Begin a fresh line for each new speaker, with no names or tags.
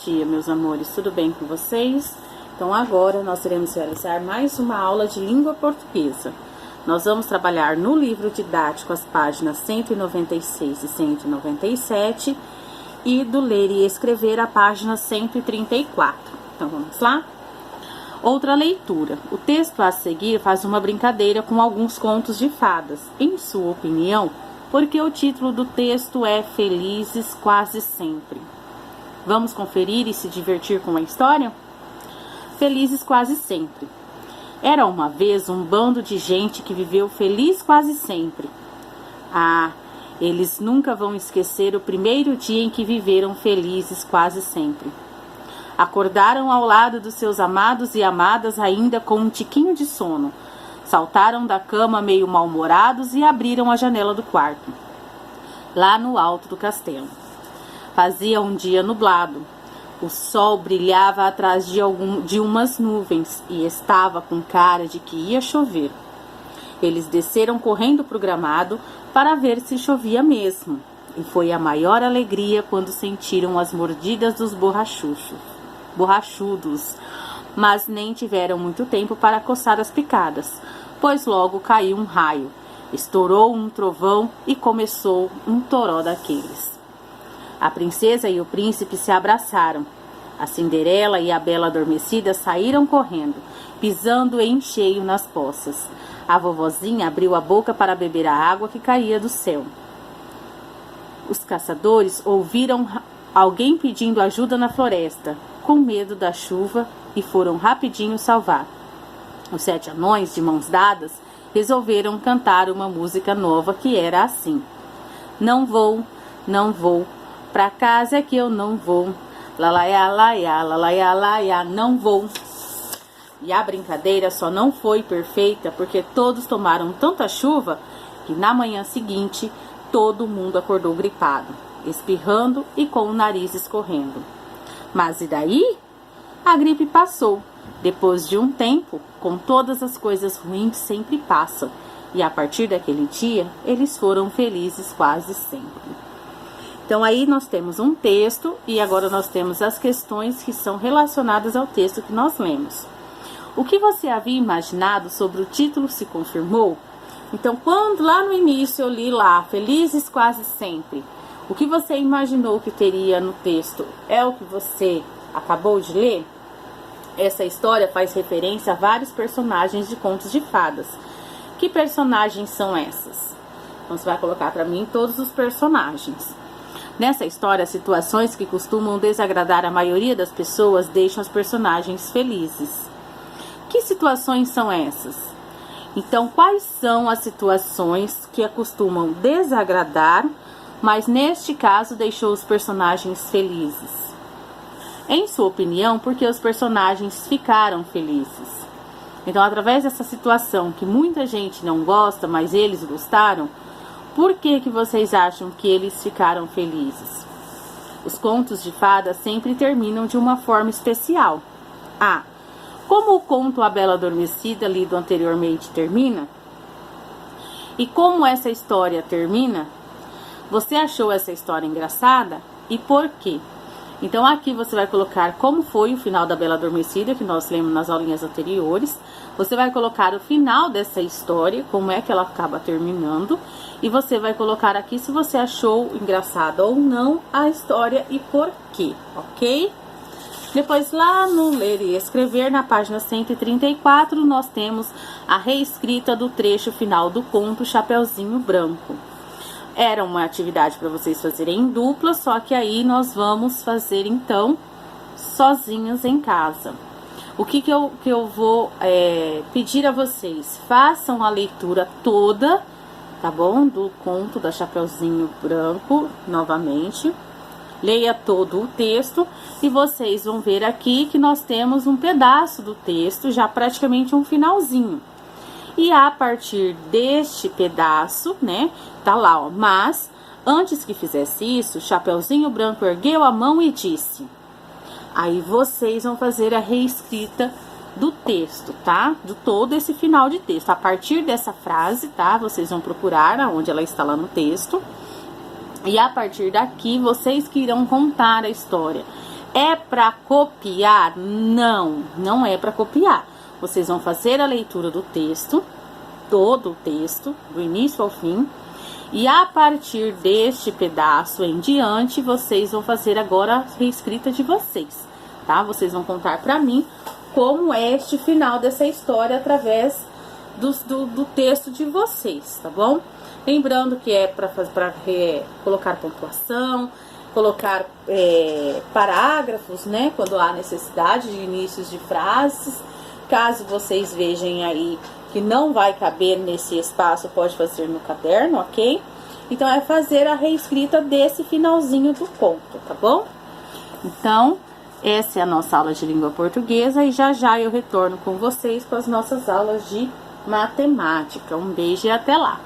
dia, meus amores, tudo bem com vocês? Então agora nós iremos realizar mais uma aula de língua portuguesa. Nós vamos trabalhar no livro didático as páginas 196 e 197 e do ler e escrever a página 134. Então vamos lá? Outra leitura. O texto a seguir faz uma brincadeira com alguns contos de fadas. Em sua opinião, porque o título do texto é Felizes Quase Sempre. Vamos conferir e se divertir com a história? Felizes Quase Sempre. Era uma vez um bando de gente que viveu feliz quase sempre. Ah, eles nunca vão esquecer o primeiro dia em que viveram felizes quase sempre. Acordaram ao lado dos seus amados e amadas ainda com um tiquinho de sono. Saltaram da cama meio mal-humorados e abriram a janela do quarto, lá no alto do castelo. Fazia um dia nublado. O sol brilhava atrás de umas nuvens e estava com cara de que ia chover. Eles desceram correndo para o gramado para ver se chovia mesmo. E foi a maior alegria quando sentiram as mordidas dos borrachudos, mas nem tiveram muito tempo para coçar as picadas, pois logo caiu um raio, estourou um trovão e começou um toró daqueles. A princesa e o príncipe se abraçaram. A Cinderela e a Bela Adormecida saíram correndo, pisando em cheio nas poças. A vovozinha abriu a boca para beber a água que caía do céu. Os caçadores ouviram alguém pedindo ajuda na floresta, com medo da chuva, e foram rapidinho salvar. Os 7 anões, de mãos dadas, resolveram cantar uma música nova que era assim: Não vou, pra casa é que eu não vou. Lalaiá, laiá, lalaiá, laiá, não vou. E a brincadeira só não foi perfeita porque todos tomaram tanta chuva que na manhã seguinte todo mundo acordou gripado, espirrando e com o nariz escorrendo. Mas e daí? A gripe passou. Depois de um tempo, com todas as coisas ruins sempre passam. E a partir daquele dia, eles foram felizes quase sempre. Então aí nós temos um texto e agora nós temos as questões que são relacionadas ao texto que nós lemos. O que você havia imaginado sobre o título se confirmou? Então quando lá no início eu li lá, Felizes Quase Sempre, o que você imaginou que teria no texto é o que você acabou de ler? Essa história faz referência a vários personagens de contos de fadas. Que personagens são essas? Então você vai colocar para mim todos os personagens. Nessa história, situações que costumam desagradar a maioria das pessoas deixam os personagens felizes. Que situações são essas? Então, quais são as situações que costumam desagradar, mas neste caso deixou os personagens felizes? Em sua opinião, porque os personagens ficaram felizes. Então, através dessa situação que muita gente não gosta, mas eles gostaram, por que vocês acham que eles ficaram felizes? Os contos de fadas sempre terminam de uma forma especial. Como o conto A Bela Adormecida, lido anteriormente, termina? E como essa história termina? Você achou essa história engraçada? E por quê? Então aqui você vai colocar como foi o final da Bela Adormecida, que nós lemos nas aulinhas anteriores. Você vai colocar o final dessa história, como é que ela acaba terminando. E você vai colocar aqui se você achou engraçada ou não a história e por quê, ok? Depois lá no Ler e Escrever, na página 134, nós temos a reescrita do trecho final do conto Chapeuzinho Branco. Era uma atividade para vocês fazerem em dupla, só que aí nós vamos fazer então sozinhos em casa. O que eu vou pedir a vocês? Façam a leitura toda, tá bom? Do conto da Chapeuzinho Branco, novamente. Leia todo o texto e vocês vão ver aqui que nós temos um pedaço do texto, já praticamente um finalzinho. E a partir deste pedaço, né, tá lá, ó, mas antes que fizesse isso, Chapeuzinho Branco ergueu a mão e disse. Aí vocês vão fazer a reescrita do texto, tá? De todo esse final de texto. A partir dessa frase, tá? Vocês vão procurar onde ela está lá no texto. E a partir daqui, vocês que irão contar a história. É para copiar? Não, não é para copiar. Vocês vão fazer a leitura do texto, todo o texto, do início ao fim. E a partir deste pedaço em diante, vocês vão fazer agora a reescrita de vocês, tá? Vocês vão contar para mim como é este final dessa história através do texto de vocês, tá bom? Lembrando que é para colocar pontuação, colocar parágrafos, né? Quando há necessidade de inícios de frases. Caso vocês vejam aí que não vai caber nesse espaço, pode fazer no caderno, ok? Então, é fazer a reescrita desse finalzinho do conto, tá bom? Então, essa é a nossa aula de língua portuguesa e já eu retorno com vocês com as nossas aulas de matemática. Um beijo e até lá!